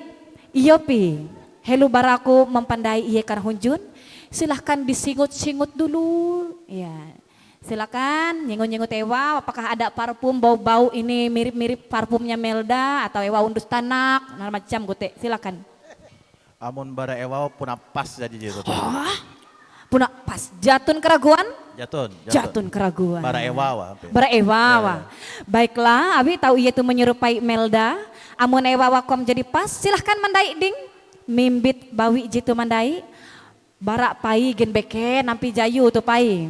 Yopi, helu baraku mempandai iye karena hunjun. Silahkan disingut-singut dulu, ya. Silakan nyengut-nyengut Ewa, apakah ada parfum bau-bau ini mirip-mirip parfumnya Melda atau Ewa undus tanak, nah macam gote, silakan. Amun bara ewa puna pas jadi gitu. Oh, puna pas, jatun keraguan? Jatun keraguan. Bara ewa wa. Bara Ewa wa. Baiklah, abi tahu ia itu menyerupai Melda, amun Ewa wakom jadi pas, silahkan mandai ding, mimbit bawi jitu mandai. Barak pai gen beke nampi jayu tu pai.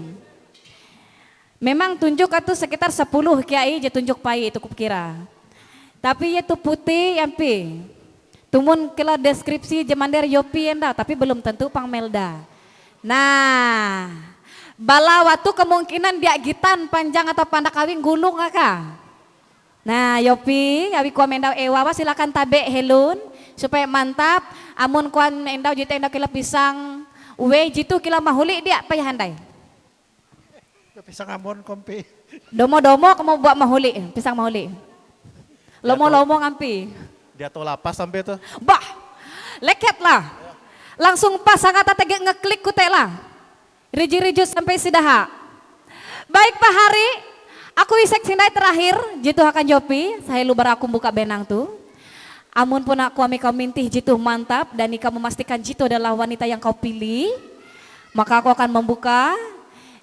Memang tunjuk itu sekitar 10 kiai je tunjuk pai itu kukira. Tapi itu putih yampi. Tumun kila deskripsi jemander Yopi enda tapi belum tentu pang Melda. Nah, bala waktu kemungkinan dia gitan panjang atau pandak kawin gulung kaka. Nah Yopi, awi kuam endau ewa silakan tabe helun supaya mantap. Amun kuan endau jita endau kila pisang. Uwe jitu kila mahuli dia payah handai. Pisang ambon kompi. Domo-domo kamu buat mahuli, pisang mahuli. Lomo-lomo ngampi. Dia tuh lapas sampai tuh. Bah, leket lah. Langsung pas sangat tegak ngeklik kutek lah. Riji-riji sampai sidaha. Baik Pak Hari, aku isek sindai terakhir, jitu akan Yopi, saya lubar aku buka benang tuh. Amun pun aku kau mintih jitu mantap dan ika memastikan jitu adalah wanita yang kau pilih, maka aku akan membuka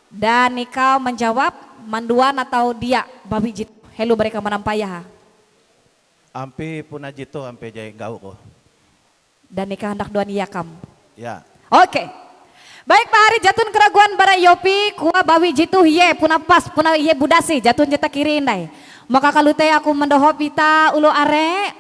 dan kau menjawab manduan atau dia babi jitu. Hello mereka menampayah. Ampi puna jitu ampe jai gau ko. dan nikah hendak duan iyakam. Ya. Oke. Baik Pak Hari jatun keraguan bara Yopi kuah bawi jitu hiye puna pas puna hiye budasi jatun jeta kiri indai. Maka kalute aku mendoho pita ulo are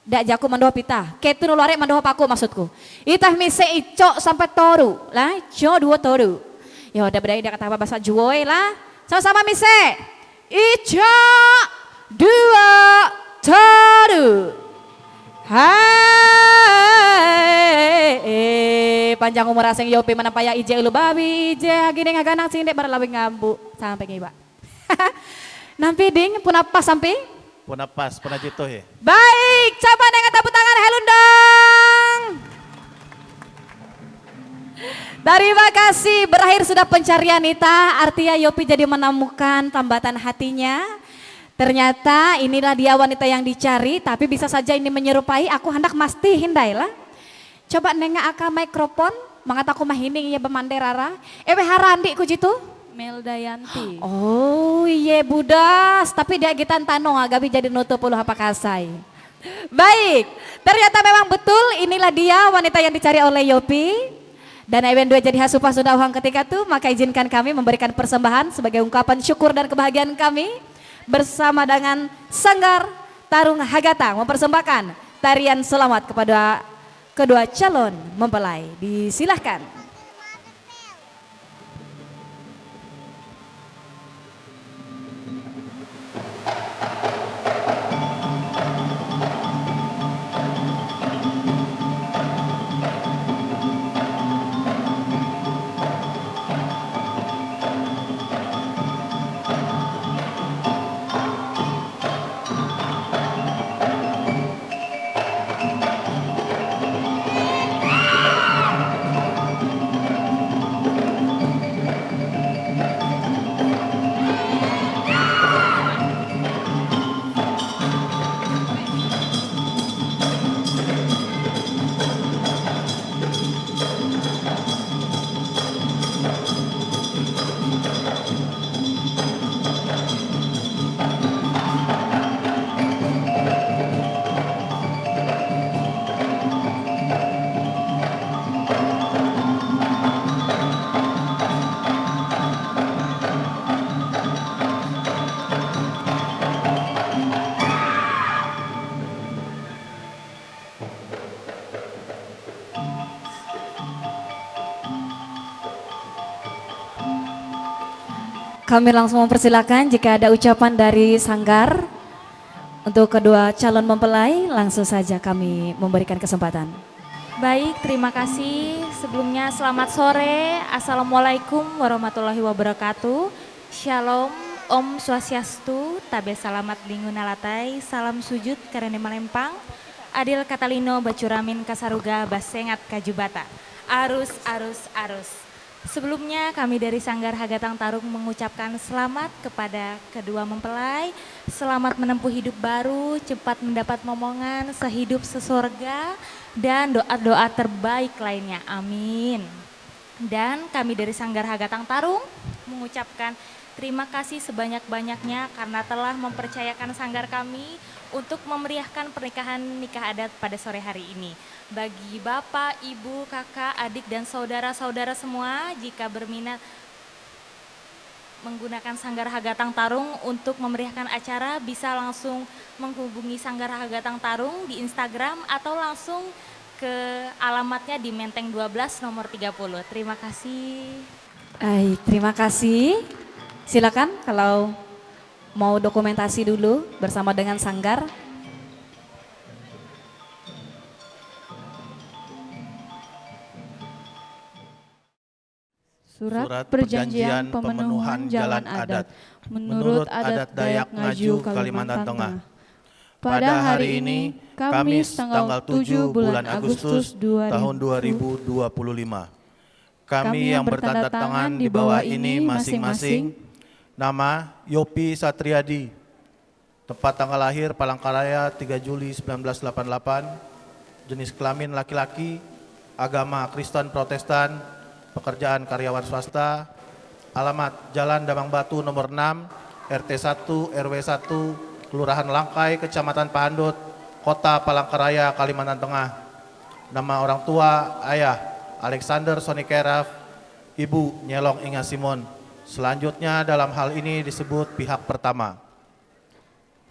dak jaku mendoho pita. Ketun ulo are mendoho aku maksudku. Itah mise icok sampai toru lah, ico dua toru. Ya udah bedai dak kata bahasa juoi lah. Sama-sama mise. Icok dua toru. Hai panjang umur asing Yopi menapaya ije ulu babi ije gini ngaganang sing dek baralawi ngambu sampai ngiba. Nampi ding puna pas sampai? Puna pas, puna jitu ya. Baik, coba dengan tepuk tangan helundang. Terima kasih, berakhir sudah pencarian Nita, artinya Yopi jadi menemukan tambatan hatinya. Ternyata inilah dia wanita yang dicari, tapi bisa saja ini menyerupai aku hendak masti hindailah. Coba nenga aka mikrofon, mengataku mahining iya bemanderara. Harandi ku jitu? Meldayanti. Oh iya budas, tapi dia gitan tanong agabi jadi nutup puluh apa kasai. Baik, ternyata memang betul inilah dia wanita yang dicari oleh Yopi. Dan Ewen 2 jadi hasupah sudah uang ketika itu, maka izinkan kami memberikan persembahan sebagai ungkapan syukur dan kebahagiaan kami. Bersama dengan Sanggar Tarung Hagatang mempersembahkan tarian selamat kepada kedua calon mempelai. Disilahkan. Kami langsung mempersilakan jika ada ucapan dari Sanggar untuk kedua calon mempelai, langsung saja kami memberikan kesempatan. Baik, terima kasih. Sebelumnya selamat sore. Assalamualaikum warahmatullahi wabarakatuh. Shalom, Om Swastiastu, Tabe Salamat Linguna Latai, Salam Sujud Karene Malempang, Adil Katalino Bacuramin Kasaruga Basengat Kajubata. Arus, arus, arus. Sebelumnya kami dari Sanggar Hagatang Tarung mengucapkan selamat kepada kedua mempelai, selamat menempuh hidup baru, cepat mendapat momongan, sehidup sesurga, dan doa-doa terbaik lainnya, amin. Dan kami dari Sanggar Hagatang Tarung mengucapkan terima kasih sebanyak-banyaknya karena telah mempercayakan sanggar kami untuk memeriahkan pernikahan nikah adat pada sore hari ini. Bagi bapak, ibu, kakak, adik, dan saudara-saudara semua, jika berminat menggunakan Sanggar Hagatang Tarung untuk memeriahkan acara, bisa langsung menghubungi Sanggar Hagatang Tarung di Instagram atau langsung ke alamatnya di Menteng 12 nomor 30. Terima kasih. Terima kasih. Silakan kalau mau dokumentasi dulu bersama dengan Sanggar. Surat Perjanjian Pemenuhan Jalan Adat menurut adat Dayak Ngaju Kalimantan Tengah. Pada hari ini, Kamis tanggal 7 bulan Agustus tahun 2025. Kami yang bertanda tangan di bawah ini masing-masing. Nama Yopi Satriadi. Tempat tanggal lahir Palangkaraya 3 Juli 1988. Jenis kelamin laki-laki. Agama Kristen Protestan. Pekerjaan karyawan swasta. Alamat Jalan Damang Batu nomor 6, RT 1, RW 1, Kelurahan Langkai, Kecamatan Pahandut, Kota Palangkaraya, Kalimantan Tengah. nama orang tua, ayah, Alexander Sonikeraf, ibu Nyelong Inga Simon. Selanjutnya dalam hal ini disebut pihak pertama.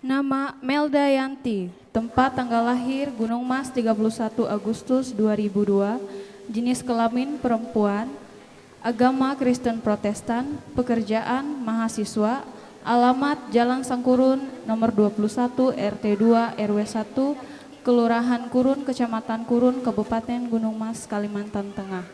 Nama Melda Yanti, tempat tanggal lahir Gunung Mas 31 Agustus 2002, jenis kelamin perempuan, agama Kristen Protestan, pekerjaan mahasiswa, alamat Jalan Sangkurun nomor 21 RT 2 RW 1, Kelurahan Kurun, Kecamatan Kurun, Kabupaten Gunung Mas, Kalimantan Tengah.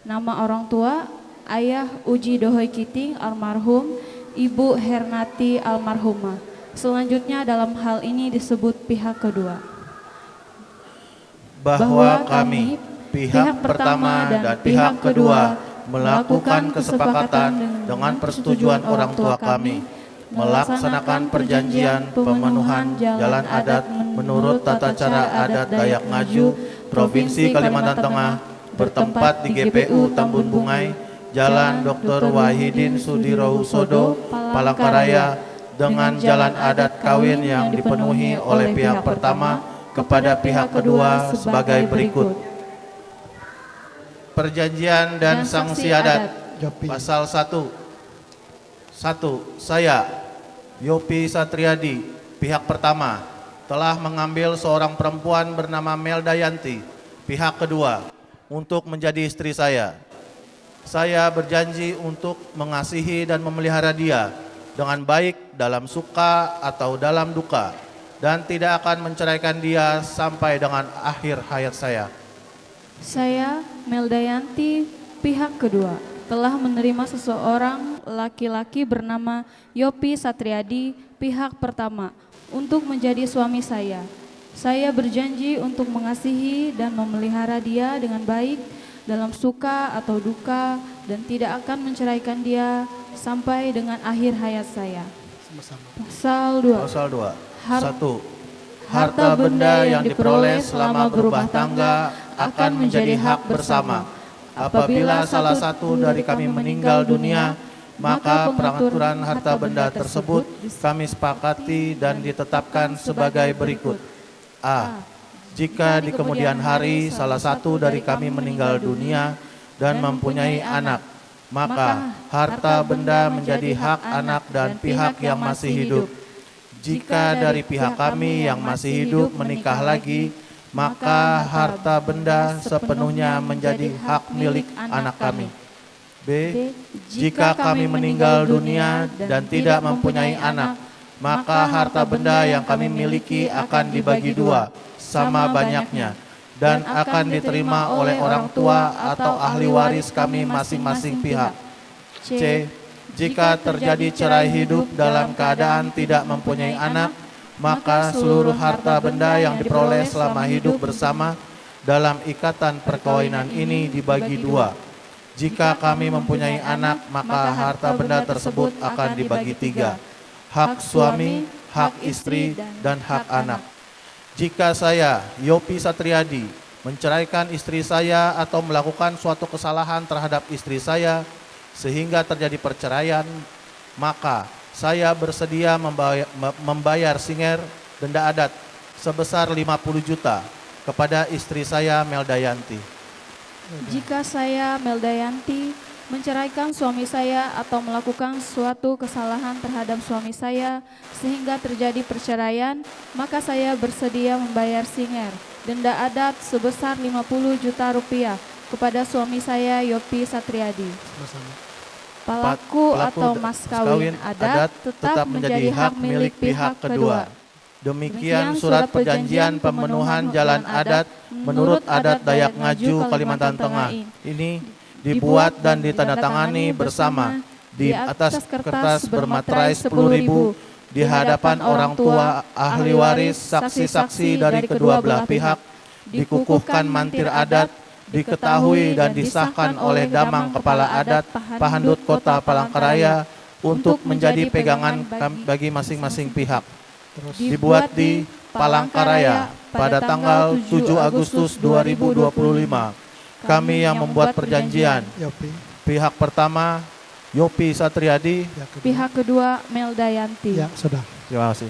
Nama orang tua, ayah Uji Dohoi Kiting almarhum, ibu Hernati almarhumah. Selanjutnya dalam hal ini disebut pihak kedua. Bahwa kami, pihak pertama dan pihak kedua, melakukan kesepakatan dengan persetujuan orang tua kami, melaksanakan perjanjian pemenuhan jalan adat menurut tata cara adat Dayak Ngaju, Provinsi Kalimantan Tengah, bertempat di GPU Tambun Bungai, Jalan Dr. Wahidin Sudirohusodo, Palangkaraya, dengan jalan adat kawin yang dipenuhi oleh pihak pertama kepada pihak kedua sebagai berikut. Perjanjian dan sanksi adat. Pasal 1. 1. Saya, Yopi Satriadi, pihak pertama, telah mengambil seorang perempuan bernama Melda Yanti, pihak kedua, untuk menjadi istri saya. Saya berjanji untuk mengasihi dan memelihara dia dengan baik dalam suka atau dalam duka, dan tidak akan menceraikan dia sampai dengan akhir hayat saya. Saya, Melda Yanti, pihak kedua, telah menerima seseorang laki-laki bernama Yopi Satriadi, pihak pertama, untuk menjadi suami saya. Saya berjanji untuk mengasihi dan memelihara dia dengan baik dalam suka atau duka, dan tidak akan menceraikan dia sampai dengan akhir hayat saya. Pasal 2. Pasal 2. 1. Harta benda yang diperoleh selama berumah tangga akan menjadi hak bersama. Apabila salah satu dari kami meninggal dunia, maka pengaturan harta benda tersebut kami sepakati dan ditetapkan sebagai berikut. A. Jika di kemudian hari salah satu dari kami meninggal dunia dan mempunyai anak, maka harta benda menjadi hak anak dan pihak yang masih hidup. Jika dari pihak kami yang masih hidup menikah lagi, maka harta benda sepenuhnya menjadi hak milik anak kami. B. Jika kami meninggal dunia dan tidak mempunyai anak, maka harta benda yang kami miliki akan dibagi dua, sama banyaknya, dan akan diterima oleh orang tua atau ahli waris kami masing-masing pihak. C. Jika terjadi cerai hidup dalam keadaan tidak mempunyai anak, maka seluruh harta benda yang diperoleh selama hidup bersama dalam ikatan perkawinan ini dibagi dua. Jika kami mempunyai anak, maka harta benda tersebut akan dibagi tiga. Hak suami, hak istri, dan hak anak. Jika saya, Yopi Satriadi, menceraikan istri saya atau melakukan suatu kesalahan terhadap istri saya sehingga terjadi perceraian, maka saya bersedia membayar singer denda adat sebesar 50 juta kepada istri saya Melda Yanti. Jika saya, Melda Yanti, menceraikan suami saya atau melakukan suatu kesalahan terhadap suami saya sehingga terjadi perceraian, maka saya bersedia membayar singer denda adat sebesar 50 juta rupiah kepada suami saya Yopi Satriadi. Pelaku atau mas kawin adat tetap menjadi hak milik pihak kedua. Demikian surat perjanjian pemenuhan jalan adat menurut adat Dayak Ngaju Kalimantan Tengah ini dibuat dan ditandatangani bersama di atas kertas bermaterai 10.000 di hadapan orang tua, ahli waris, saksi-saksi dari kedua belah pihak, dikukuhkan mantir adat, diketahui dan disahkan oleh Damang Kepala Adat Pahandut Kota Palangkaraya untuk menjadi pegangan bagi masing-masing pihak. Dibuat di Palangkaraya pada tanggal 7 Agustus 2025. Kami yang membuat perjanjian. Pihak pertama Yopi Satriadi. Pihak kedua Melda Yanti. Ya, sudah. Terima kasih.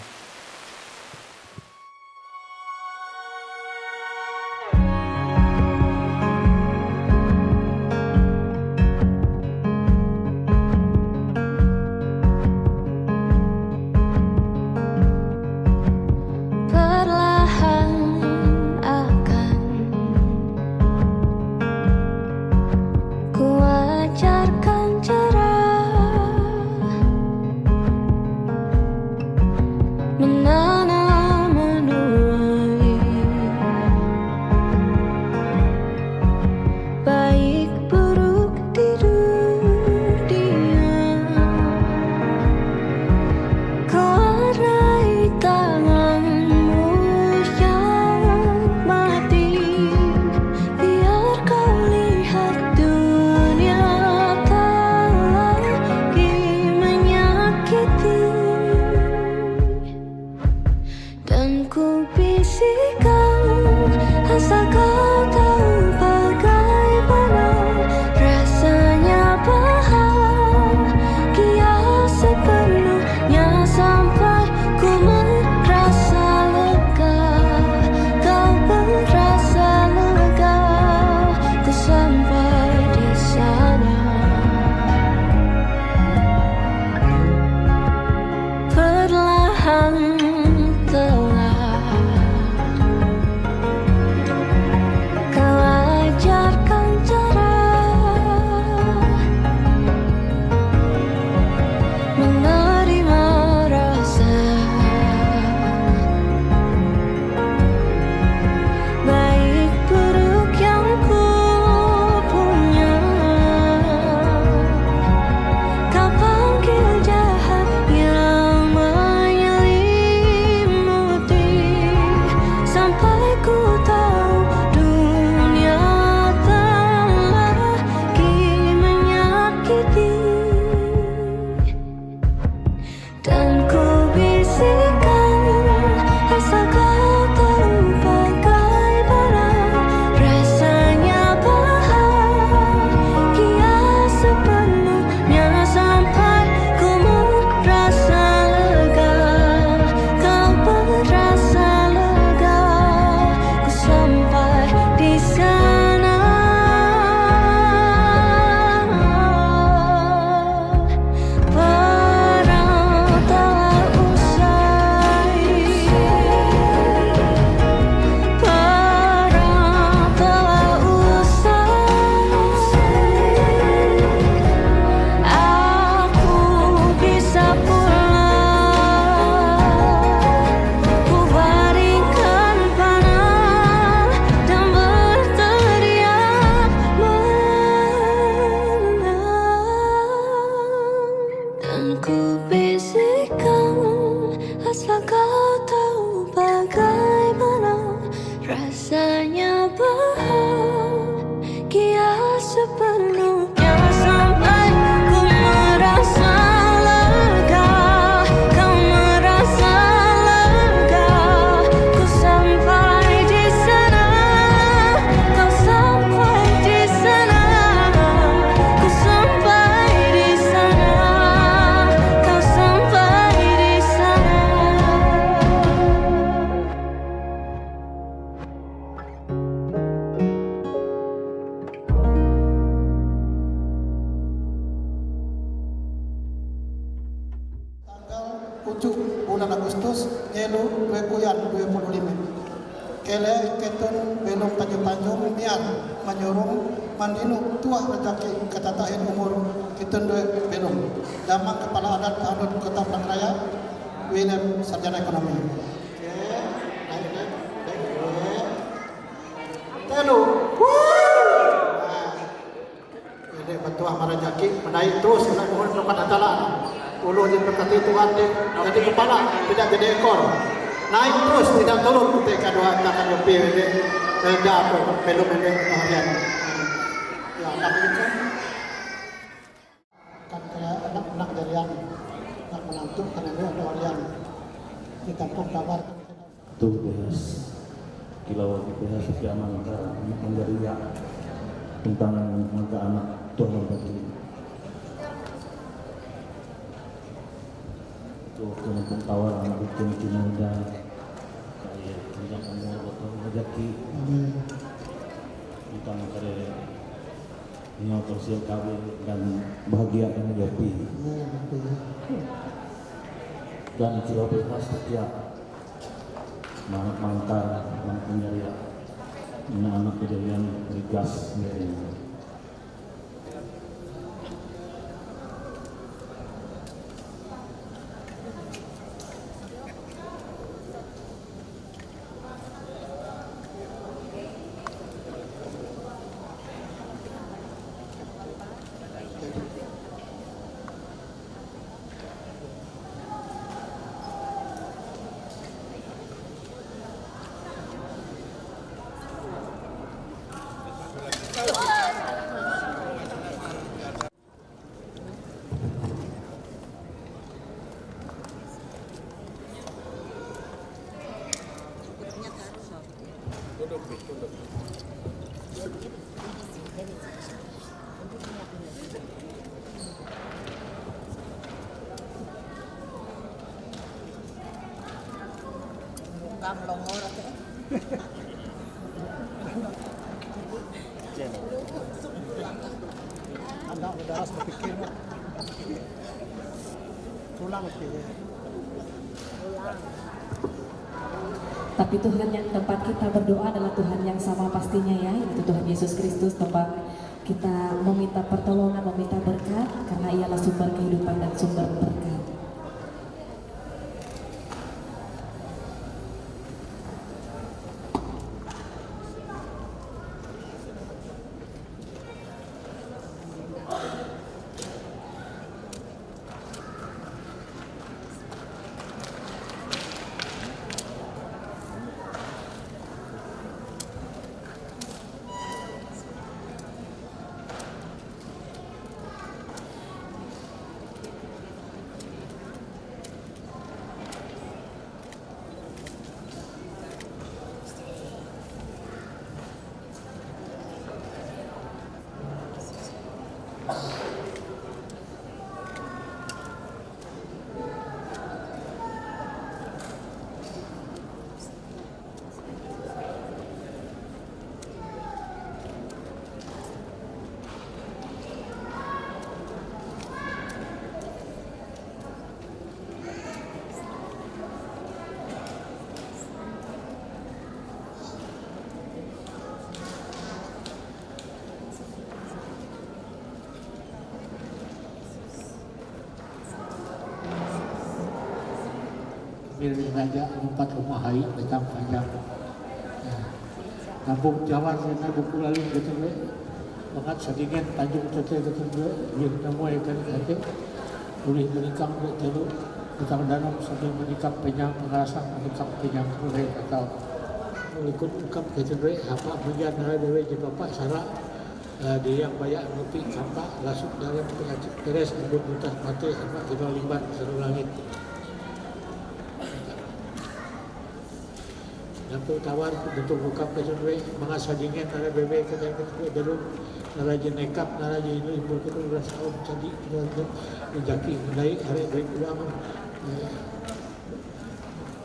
Rasanya bahagia sepenuhnya sampai ku merasa lega. Kau merasa lega. Ku sampai di sana. Kau sampai di sana. Ku sampai di sana. Kau sampai di sana. Ujuk bulan Agustus Ngelu Wekuyan 25 Kele Ketun Belum Tanjung-Tanjung Miar Manyorong Mandinu Tuah Rejaki Ketatahin Umur Ketun Belum Damang Kepala Adat Kanut Kota Pelangkraya William Sarjana Ekonomi. Telu ini Betuah Marajaki menaik terus menaik mohon tempat atalan. Ulu yang berkati Tuhan jadi kepala tidak jadi ekor, naik terus tidak turun ketika doa takkan lebih ini jatuh belum ini bahagian ya anak itu kan kayak anak-anak dari yang nak menantu karena dia ada orang di kampung kabar Tuh bahas kilau bahas sekian angka menjadi tentang angka anak Tuhan bagi tuh kelompok tawar anak bikin muda kayak tidak kamu betul rezeki tentang karya nyawa sosial kawin dan bahagia dengan Yopi dan kilau bebas setiap mangkar menjadi anak kejadian rigas dari Anda udah harus berpikir pulang Tapi Tuhan yang tempat kita berdoa adalah Tuhan yang sama pastinya ya, yaitu Tuhan Yesus Kristus, tempat kita meminta pertolongan, meminta berkat, karena ialah sumber kehidupan dan sumber berkat. Ngajak empat rumah hai datang panjang. Kampung Jawa sana buku lalu gitu we. Bangat sedingin Tanjung Tete gitu we. Biar nemu ikan hati. Boleh menikam we telu. Utang danau sambil menikam penyang pengarasan menikam penyang kulit atau ikut ungkap kecendere apa bagian dari dewe je bapak sara dia yang banyak nuti kampak lasuk dalam penyakit peres ambut muntah mati apa kena libat seru langit. Nampu tawar bentuk ungkap kecendere mengasajingin nara bebe kata kecendere belum nara jenekap nara jinu ibu kita udah tahun jadi kita menjaki menaik hari baik ulang.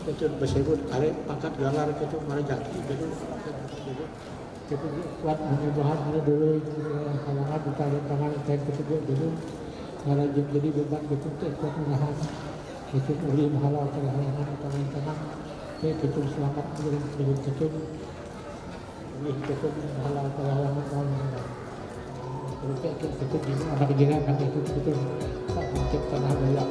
Itu bersebut arek pangkat galar itu marajaki gitu itu kuat perubahan ada dulu halangan di tangan kain tersebut dulu marajak jadi beban gitu kuat menahan itu uli mahalau ke halangan tangan tangan itu selamat dengan itu uli itu mahalau ke halangan tangan itu itu anak jiran itu tak mungkin tanah dayak